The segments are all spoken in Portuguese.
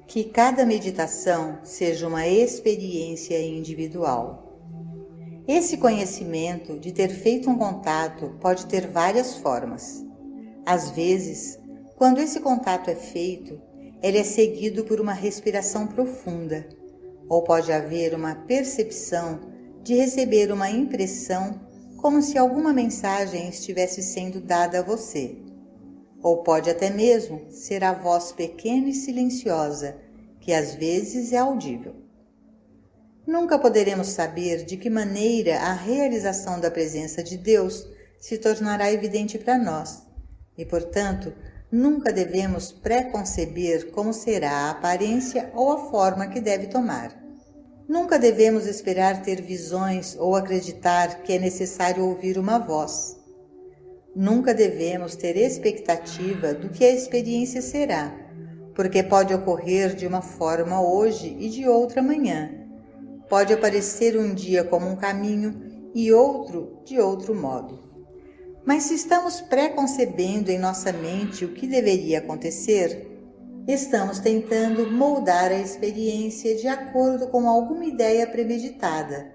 Que cada meditação seja uma experiência individual. Esse conhecimento de ter feito um contato pode ter várias formas. Às vezes, quando esse contato é feito, ele é seguido por uma respiração profunda, ou pode haver uma percepção de receber uma impressão como se alguma mensagem estivesse sendo dada a você. Ou pode até mesmo ser a voz pequena e silenciosa, que às vezes é audível. Nunca poderemos saber de que maneira a realização da presença de Deus se tornará evidente para nós, e, portanto, nunca devemos preconceber como será a aparência ou a forma que deve tomar. Nunca devemos esperar ter visões ou acreditar que é necessário ouvir uma voz. Nunca devemos ter expectativa do que a experiência será, porque pode ocorrer de uma forma hoje e de outra amanhã. Pode aparecer um dia como um caminho e outro de outro modo. Mas se estamos preconcebendo em nossa mente o que deveria acontecer, estamos tentando moldar a experiência de acordo com alguma ideia premeditada,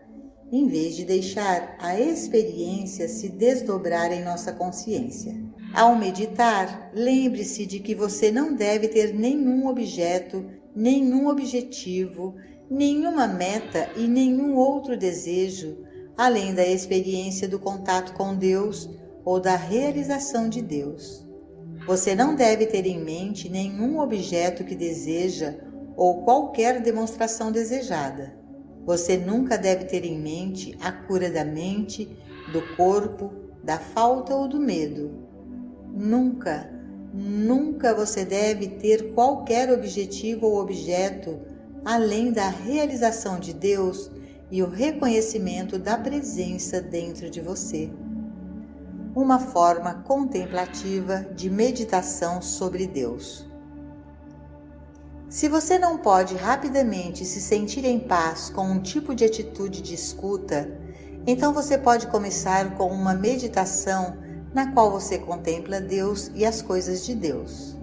em vez de deixar a experiência se desdobrar em nossa consciência. Ao meditar, lembre-se de que você não deve ter nenhum objeto, nenhum objetivo, nenhuma meta e nenhum outro desejo, além da experiência do contato com Deus ou da realização de Deus. Você não deve ter em mente nenhum objeto que deseja ou qualquer demonstração desejada. Você nunca deve ter em mente a cura da mente, do corpo, da falta ou do medo. Nunca, nunca você deve ter qualquer objetivo ou objeto além da realização de Deus e o reconhecimento da presença dentro de você. Uma forma contemplativa de meditação sobre Deus. Se você não pode rapidamente se sentir em paz com um tipo de atitude de escuta, então você pode começar com uma meditação na qual você contempla Deus e as coisas de Deus.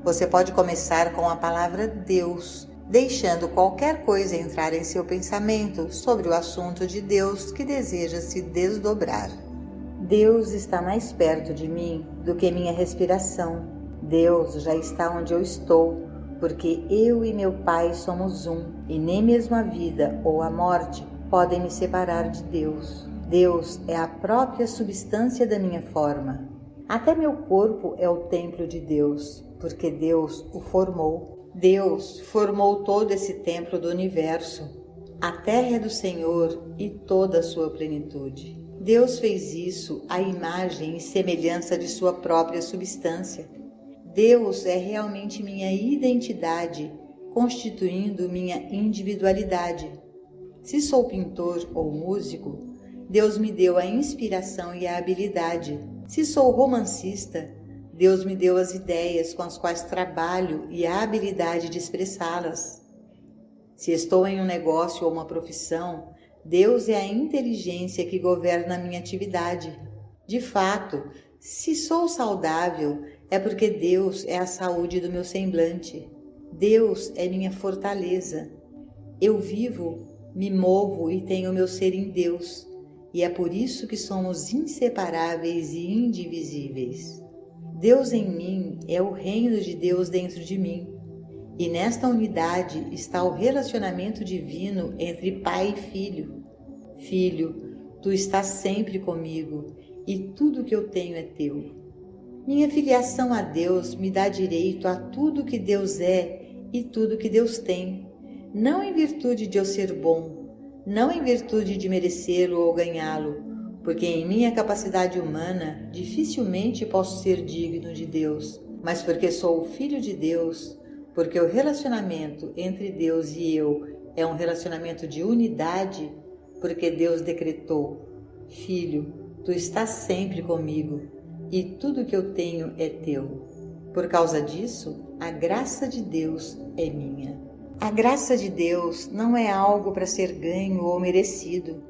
Você pode começar com a palavra Deus, deixando qualquer coisa entrar em seu pensamento sobre o assunto de Deus que deseja se desdobrar. Deus está mais perto de mim do que minha respiração. Deus já está onde eu estou, porque eu e meu Pai somos um, e nem mesmo a vida ou a morte podem me separar de Deus. Deus é a própria substância da minha forma. Até meu corpo é o templo de Deus, porque Deus o formou. Deus formou todo esse templo do universo. A terra é do Senhor e toda a sua plenitude. Deus fez isso à imagem e semelhança de sua própria substância. Deus é realmente minha identidade, constituindo minha individualidade. Se sou pintor ou músico, Deus me deu a inspiração e a habilidade. Se sou romancista, Deus me deu as ideias com as quais trabalho e a habilidade de expressá-las. Se estou em um negócio ou uma profissão, Deus é a inteligência que governa a minha atividade. De fato, se sou saudável, é porque Deus é a saúde do meu semblante. Deus é minha fortaleza. Eu vivo, me movo e tenho meu ser em Deus, e é por isso que somos inseparáveis e indivisíveis. Deus em mim é o reino de Deus dentro de mim, e nesta unidade está o relacionamento divino entre Pai e Filho. Filho, tu estás sempre comigo, e tudo que eu tenho é teu. Minha filiação a Deus me dá direito a tudo que Deus é e tudo que Deus tem, não em virtude de eu ser bom, não em virtude de merecê-lo ou ganhá-lo, porque em minha capacidade humana dificilmente posso ser digno de Deus, mas porque sou o Filho de Deus, porque o relacionamento entre Deus e eu é um relacionamento de unidade, porque Deus decretou: Filho, tu estás sempre comigo, e tudo que eu tenho é teu. Por causa disso, a graça de Deus é minha. A graça de Deus não é algo para ser ganho ou merecido.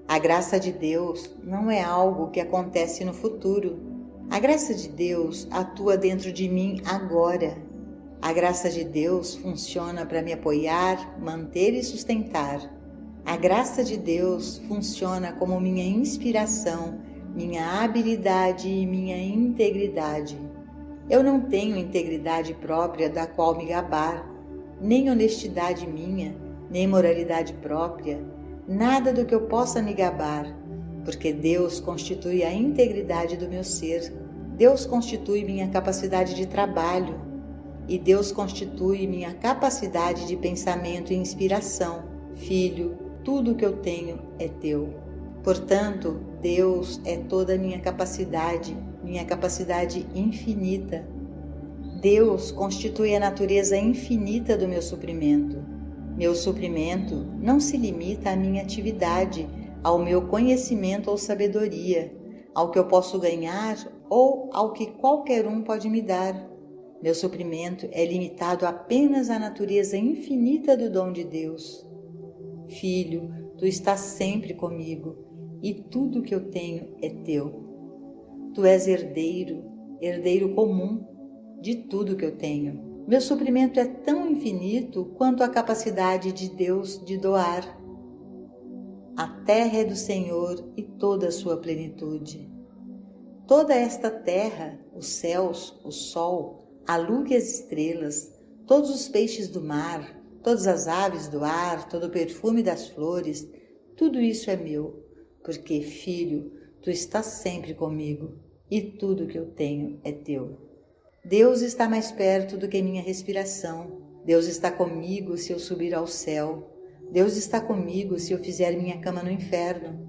A graça de Deus não é algo que acontece no futuro. A graça de Deus atua dentro de mim agora. A graça de Deus funciona para me apoiar, manter e sustentar. A graça de Deus funciona como minha inspiração, minha habilidade e minha integridade. Eu não tenho integridade própria da qual me gabar, nem honestidade minha, nem moralidade própria, nada do que eu possa me gabar, porque Deus constitui a integridade do meu ser. Deus constitui minha capacidade de trabalho e Deus constitui minha capacidade de pensamento e inspiração. Filho, tudo o que eu tenho é teu. Portanto, Deus é toda a minha capacidade infinita. Deus constitui a natureza infinita do meu suprimento. Meu suprimento não se limita à minha atividade, ao meu conhecimento ou sabedoria, ao que eu posso ganhar ou ao que qualquer um pode me dar. Meu suprimento é limitado apenas à natureza infinita do dom de Deus. Filho, tu estás sempre comigo e tudo que eu tenho é teu. Tu és herdeiro comum de tudo que eu tenho. Meu suprimento é tão infinito quanto a capacidade de Deus de doar. A terra é do Senhor e toda a sua plenitude. Toda esta terra, os céus, o sol, a lua e as estrelas, todos os peixes do mar, todas as aves do ar, todo o perfume das flores, tudo isso é meu, porque, filho, tu estás sempre comigo e tudo que eu tenho é teu. Deus está mais perto do que minha respiração. Deus está comigo se eu subir ao céu. Deus está comigo se eu fizer minha cama no inferno.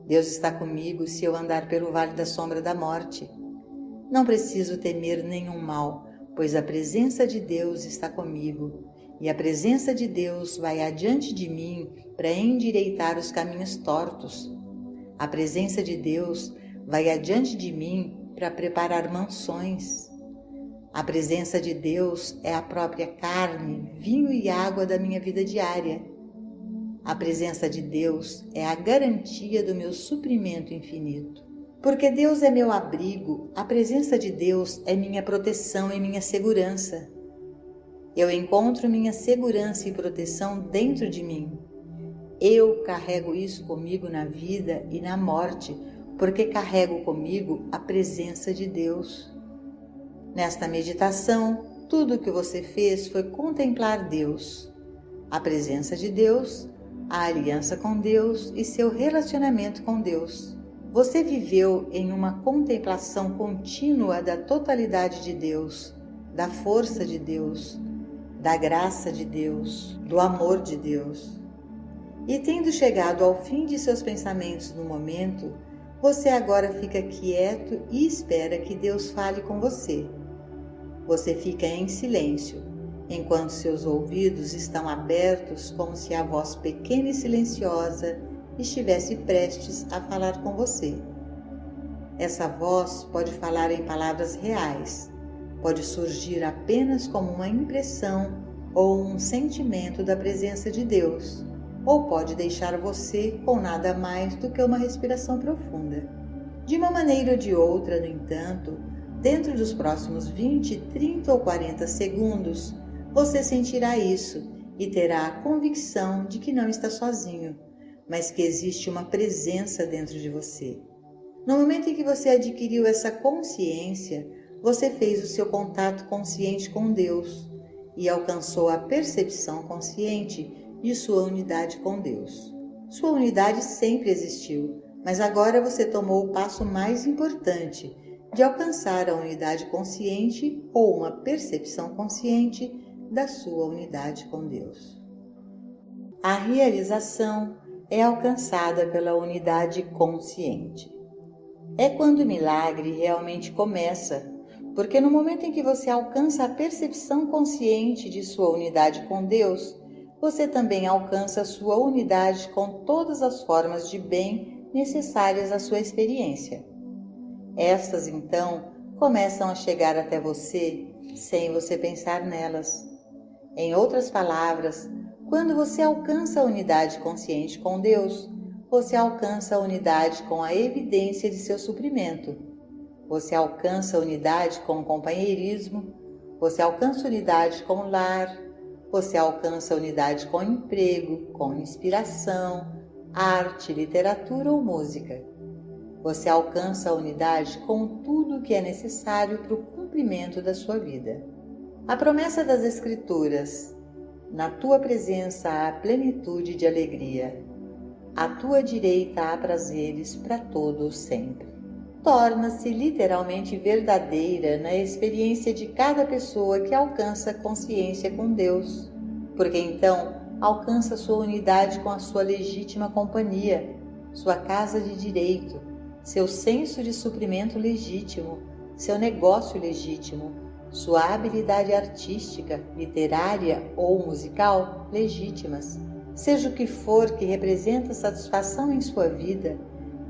Deus está comigo se eu andar pelo vale da sombra da morte. Não preciso temer nenhum mal, pois a presença de Deus está comigo, e a presença de Deus vai adiante de mim para endireitar os caminhos tortos. A presença de Deus vai adiante de mim para preparar mansões. A presença de Deus é a própria carne, vinho e água da minha vida diária. A presença de Deus é a garantia do meu suprimento infinito. Porque Deus é meu abrigo, a presença de Deus é minha proteção e minha segurança. Eu encontro minha segurança e proteção dentro de mim. Eu carrego isso comigo na vida e na morte, porque carrego comigo a presença de Deus. Nesta meditação, tudo o que você fez foi contemplar Deus, a presença de Deus, a aliança com Deus e seu relacionamento com Deus. Você viveu em uma contemplação contínua da totalidade de Deus, da força de Deus, da graça de Deus, do amor de Deus. E tendo chegado ao fim de seus pensamentos no momento, você agora fica quieto e espera que Deus fale com você. Você fica em silêncio, enquanto seus ouvidos estão abertos como se a voz pequena e silenciosa estivesse prestes a falar com você. Essa voz pode falar em palavras reais, pode surgir apenas como uma impressão ou um sentimento da presença de Deus, ou pode deixar você com nada mais do que uma respiração profunda. De uma maneira ou de outra, no entanto, dentro dos próximos 20, 30 ou 40 segundos, você sentirá isso e terá a convicção de que não está sozinho, mas que existe uma presença dentro de você. No momento em que você adquiriu essa consciência, você fez o seu contato consciente com Deus e alcançou a percepção consciente de sua unidade com Deus. Sua unidade sempre existiu, mas agora você tomou o passo mais importante de alcançar a unidade consciente ou uma percepção consciente da sua unidade com Deus. A realização é alcançada pela unidade consciente. É quando o milagre realmente começa, porque no momento em que você alcança a percepção consciente de sua unidade com Deus, você também alcança a sua unidade com todas as formas de bem necessárias à sua experiência. Estas, então, começam a chegar até você sem você pensar nelas. Em outras palavras, quando você alcança a unidade consciente com Deus, você alcança a unidade com a evidência de seu suprimento. Você alcança a unidade com o companheirismo, Você alcança unidade com o lar, você alcança unidade com emprego, com inspiração, arte, literatura ou música. Você alcança a unidade com tudo o que é necessário para o cumprimento da sua vida. A promessa das Escrituras: na tua presença há plenitude de alegria, à tua direita há prazeres para todos sempre. Torna-se literalmente verdadeira na experiência de cada pessoa que alcança consciência com Deus, porque então alcança sua unidade com a sua legítima companhia, sua casa de direito, seu senso de suprimento legítimo, seu negócio legítimo, sua habilidade artística, literária ou musical legítimas. Seja o que for que representa satisfação em sua vida,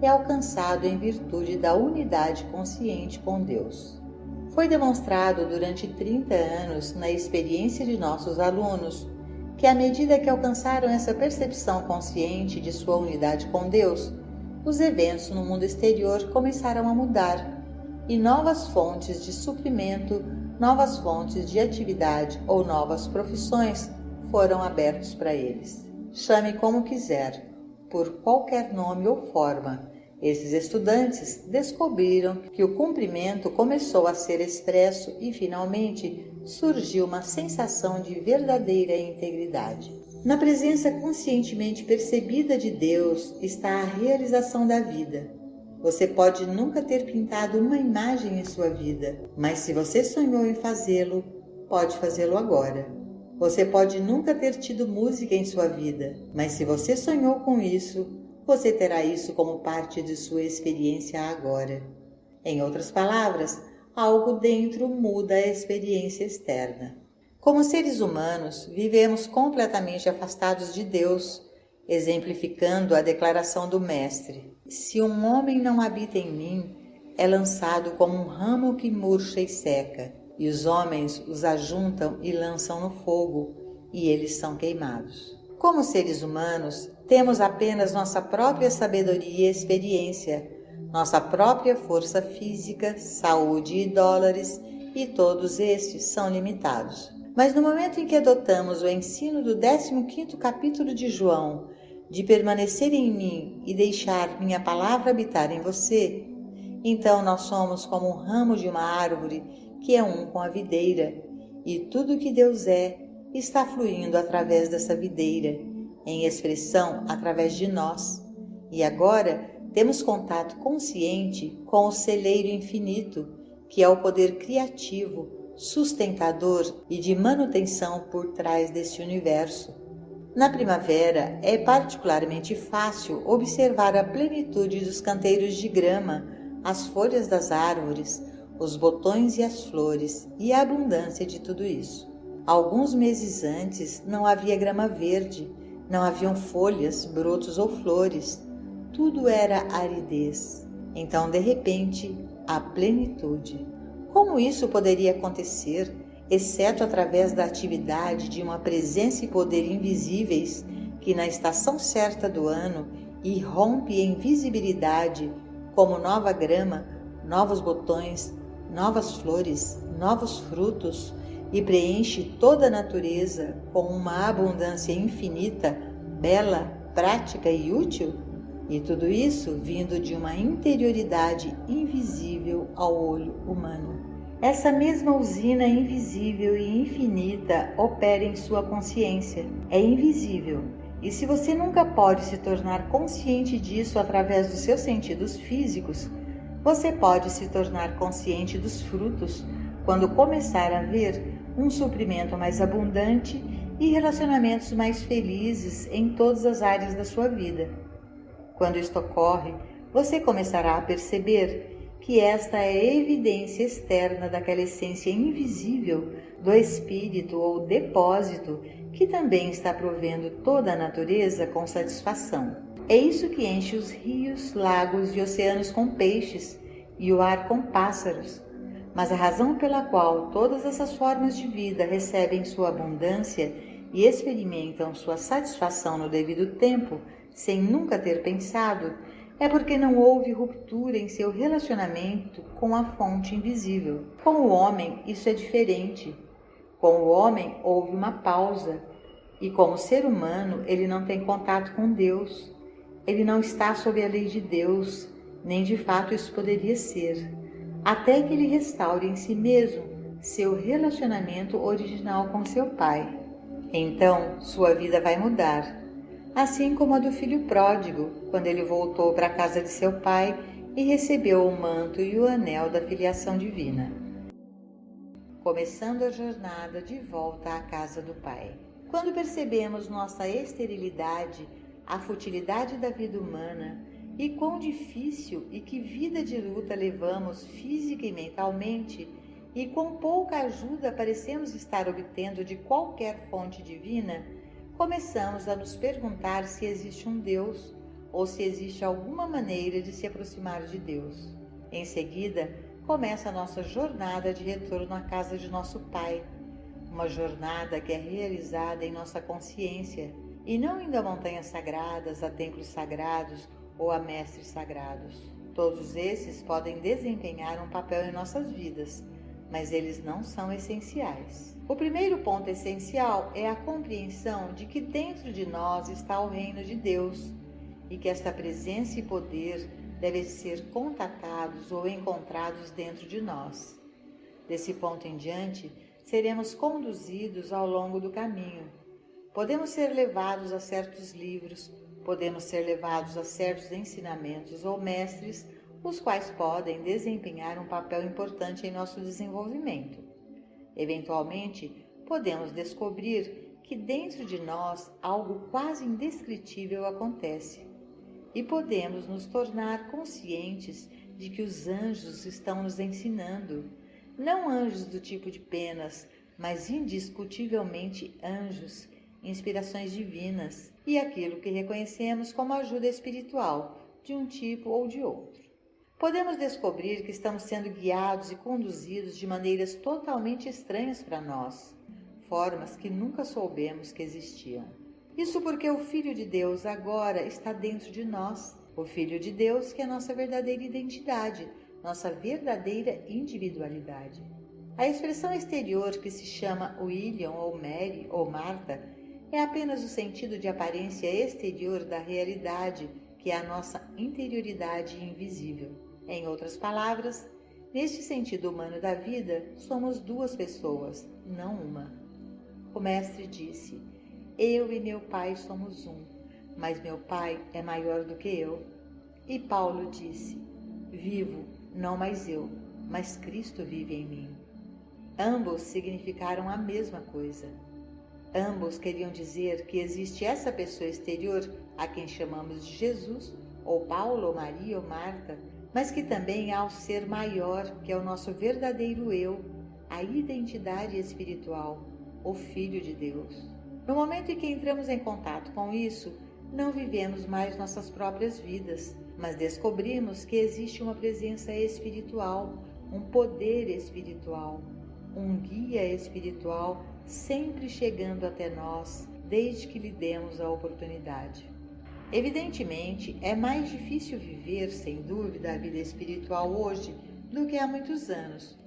é alcançado em virtude da unidade consciente com Deus. Foi demonstrado durante 30 anos na experiência de nossos alunos que, à medida que alcançaram essa percepção consciente de sua unidade com Deus, os eventos no mundo exterior começaram a mudar e novas fontes de suprimento, novas fontes de atividade ou novas profissões foram abertos para eles. Chame como quiser, por qualquer nome ou forma. Esses estudantes descobriram que o cumprimento começou a ser expresso e, finalmente, surgiu uma sensação de verdadeira integridade. Na presença conscientemente percebida de Deus está a realização da vida. Você pode nunca ter pintado uma imagem em sua vida, mas se você sonhou em fazê-lo, pode fazê-lo agora. Você pode nunca ter tido música em sua vida, mas se você sonhou com isso, você terá isso como parte de sua experiência agora. Em outras palavras, algo dentro muda a experiência externa. Como seres humanos, vivemos completamente afastados de Deus, exemplificando a declaração do Mestre: se um homem não habita em mim, é lançado como um ramo que murcha e seca, e os homens os ajuntam e lançam no fogo, e eles são queimados. Como seres humanos, temos apenas nossa própria sabedoria e experiência, nossa própria força física, saúde e dólares, e todos estes são limitados. Mas no momento em que adotamos o ensino do 15º capítulo de João, de permanecer em mim e deixar minha palavra habitar em você, então nós somos como um ramo de uma árvore que é um com a videira, e tudo o que Deus é está fluindo através dessa videira, em expressão através de nós. E agora temos contato consciente com o celeiro infinito, que é o poder criativo, sustentador e de manutenção por trás desse universo. Na primavera é particularmente fácil observar a plenitude dos canteiros de grama, as folhas das árvores, os botões e as flores e a abundância de tudo isso. Alguns meses antes não havia grama verde, não haviam folhas, brotos ou flores, tudo era aridez. Então, de repente, a plenitude. Como isso poderia acontecer, exceto através da atividade de uma presença e poder invisíveis que na estação certa do ano irrompe em visibilidade como nova grama, novos botões, novas flores, novos frutos e preenche toda a natureza com uma abundância infinita, bela, prática e útil? E tudo isso vindo de uma interioridade invisível ao olho humano. Essa mesma usina invisível e infinita opera em sua consciência. É invisível, e se você nunca pode se tornar consciente disso através dos seus sentidos físicos, você pode se tornar consciente dos frutos quando começar a ver um suprimento mais abundante e relacionamentos mais felizes em todas as áreas da sua vida. Quando isto ocorre, você começará a perceber que esta é a evidência externa daquela essência invisível do espírito ou depósito que também está provendo toda a natureza com satisfação. É isso que enche os rios, lagos e oceanos com peixes e o ar com pássaros. Mas a razão pela qual todas essas formas de vida recebem sua abundância e experimentam sua satisfação no devido tempo, sem nunca ter pensado, é porque não houve ruptura em seu relacionamento com a fonte invisível. Com o homem, isso é diferente. Com o homem, houve uma pausa, e como ser humano, ele não tem contato com Deus. Ele não está sob a lei de Deus, nem de fato isso poderia ser, até que ele restaure em si mesmo seu relacionamento original com seu pai. Então, sua vida vai mudar, assim como a do filho pródigo, quando ele voltou para a casa de seu pai e recebeu o manto e o anel da filiação divina, começando a jornada de volta à casa do pai. Quando percebemos nossa esterilidade, a futilidade da vida humana e quão difícil e que vida de luta levamos física e mentalmente, e quão pouca ajuda parecemos estar obtendo de qualquer fonte divina, começamos a nos perguntar se existe um Deus ou se existe alguma maneira de se aproximar de Deus. Em seguida, começa a nossa jornada de retorno à casa de nosso Pai, uma jornada que é realizada em nossa consciência e não indo a montanhas sagradas, a templos sagrados ou a mestres sagrados. Todos esses podem desempenhar um papel em nossas vidas, mas eles não são essenciais. O primeiro ponto essencial é a compreensão de que dentro de nós está o reino de Deus e que esta presença e poder devem ser contatados ou encontrados dentro de nós. Desse ponto em diante, seremos conduzidos ao longo do caminho. Podemos ser levados a certos livros, podemos ser levados a certos ensinamentos ou mestres, os quais podem desempenhar um papel importante em nosso desenvolvimento. Eventualmente, podemos descobrir que dentro de nós algo quase indescritível acontece e podemos nos tornar conscientes de que os anjos estão nos ensinando, não anjos do tipo de penas, mas indiscutivelmente anjos, inspirações divinas e aquilo que reconhecemos como ajuda espiritual de um tipo ou de outro. Podemos descobrir que estamos sendo guiados e conduzidos de maneiras totalmente estranhas para nós, formas que nunca soubemos que existiam. Isso porque o Filho de Deus agora está dentro de nós, o Filho de Deus que é nossa verdadeira identidade, nossa verdadeira individualidade. A expressão exterior que se chama William ou Mary ou Marta é apenas o sentido de aparência exterior da realidade, que é a nossa interioridade invisível. Em outras palavras, neste sentido humano da vida, somos duas pessoas, não uma. O Mestre disse: eu e meu Pai somos um, mas meu Pai é maior do que eu. E Paulo disse: vivo, não mais eu, mas Cristo vive em mim. Ambos significaram a mesma coisa. Ambos queriam dizer que existe essa pessoa exterior, a quem chamamos de Jesus, ou Paulo, ou Maria, ou Marta, mas que também há o ser maior, que é o nosso verdadeiro eu, a identidade espiritual, o Filho de Deus. No momento em que entramos em contato com isso, não vivemos mais nossas próprias vidas, mas descobrimos que existe uma presença espiritual, um poder espiritual, um guia espiritual sempre chegando até nós, desde que lhe demos a oportunidade. Evidentemente, é mais difícil viver, sem dúvida, a vida espiritual hoje do que há muitos anos,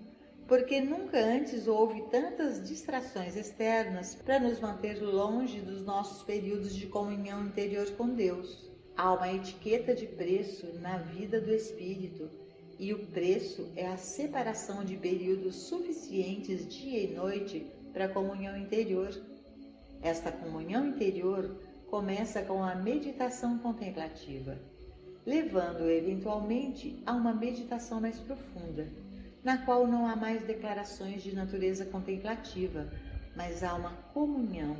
porque nunca antes houve tantas distrações externas para nos manter longe dos nossos períodos de comunhão interior com Deus. Há uma etiqueta de preço na vida do espírito, e o preço é a separação de períodos suficientes dia e noite para a comunhão interior. Esta comunhão interior começa com a meditação contemplativa, levando eventualmente a uma meditação mais profunda, na qual não há mais declarações de natureza contemplativa, mas há uma comunhão,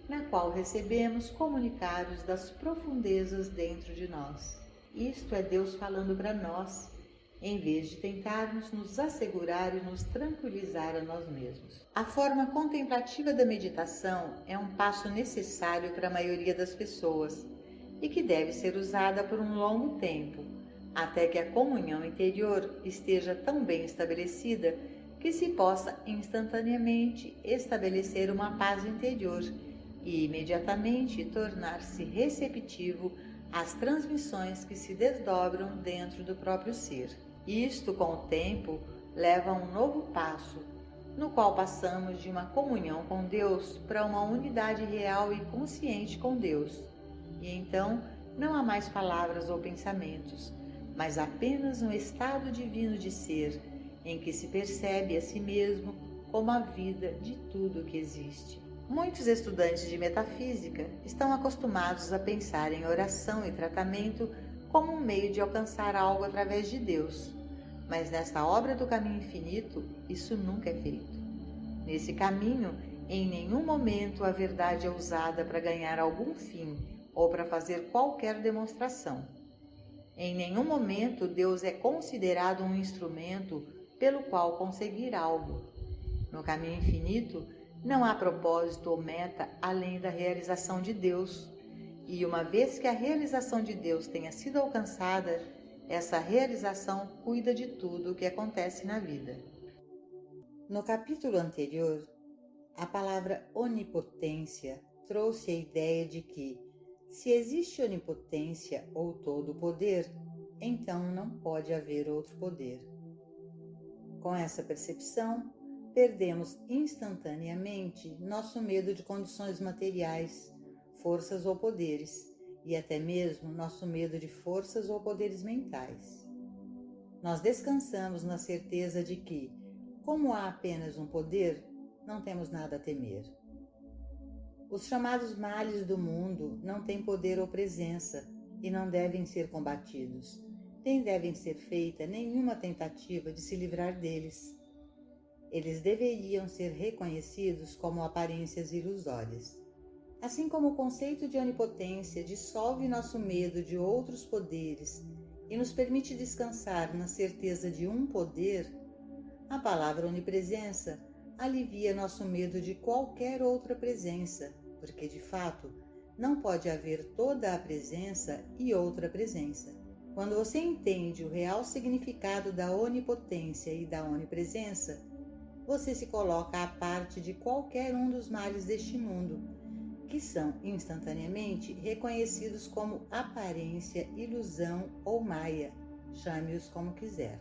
na qual recebemos comunicados das profundezas dentro de nós. Isto é Deus falando para nós, em vez de tentarmos nos assegurar e nos tranquilizar a nós mesmos. A forma contemplativa da meditação é um passo necessário para a maioria das pessoas e que deve ser usada por um longo tempo, até que a comunhão interior esteja tão bem estabelecida que se possa instantaneamente estabelecer uma paz interior e imediatamente tornar-se receptivo as transmissões que se desdobram dentro do próprio ser. Isto, com o tempo, leva a um novo passo, no qual passamos de uma comunhão com Deus para uma unidade real e consciente com Deus. E então não há mais palavras ou pensamentos, mas apenas um estado divino de ser, em que se percebe a si mesmo como a vida de tudo que existe. Muitos estudantes de metafísica estão acostumados a pensar em oração e tratamento como um meio de alcançar algo através de Deus, mas nesta obra do caminho infinito, isso nunca é feito. Nesse caminho, em nenhum momento a verdade é usada para ganhar algum fim ou para fazer qualquer demonstração. Em nenhum momento Deus é considerado um instrumento pelo qual conseguir algo. No caminho infinito, não há propósito ou meta além da realização de Deus. E uma vez que a realização de Deus tenha sido alcançada, essa realização cuida de tudo o que acontece na vida. No capítulo anterior, a palavra onipotência trouxe a ideia de que, se existe onipotência ou todo poder, então não pode haver outro poder. Com essa percepção, perdemos instantaneamente nosso medo de condições materiais, forças ou poderes, e até mesmo nosso medo de forças ou poderes mentais. Nós descansamos na certeza de que, como há apenas um poder, não temos nada a temer. Os chamados males do mundo não têm poder ou presença e não devem ser combatidos, nem devem ser feita nenhuma tentativa de se livrar deles. Eles deveriam ser reconhecidos como aparências ilusórias. Assim como o conceito de onipotência dissolve nosso medo de outros poderes e nos permite descansar na certeza de um poder, a palavra onipresença alivia nosso medo de qualquer outra presença, porque de fato não pode haver toda a presença e outra presença. Quando você entende o real significado da onipotência e da onipresença, você se coloca à parte de qualquer um dos males deste mundo, que são instantaneamente reconhecidos como aparência, ilusão ou maia, chame-os como quiser.